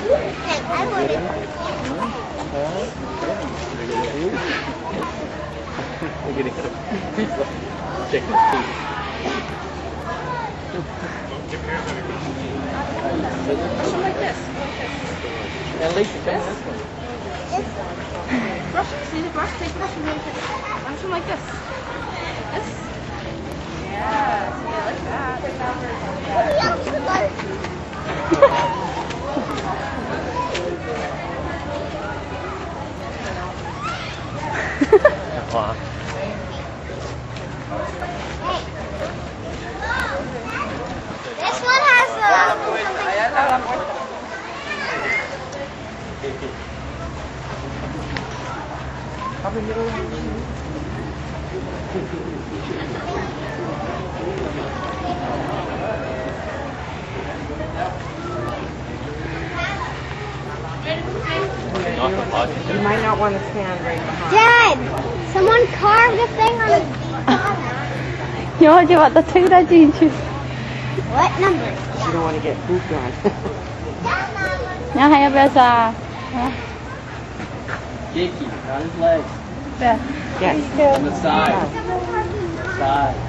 I wouldn't. We're gonna get a check his teeth. Brush them like this. And Lisa, come this way. Brush it. See the brush? Take the brush and brush them like this. This. Yeah. See, I like that. Wow. This one has You might not want to stand right behind. Dad, someone carved a thing on it. Nhớ cho bạn ta thấy ra gì chứ. What number? You don't want to get pooped on. Nhớ hay bây giờ. Jakey, on his legs. There. Yes. On the side. Side.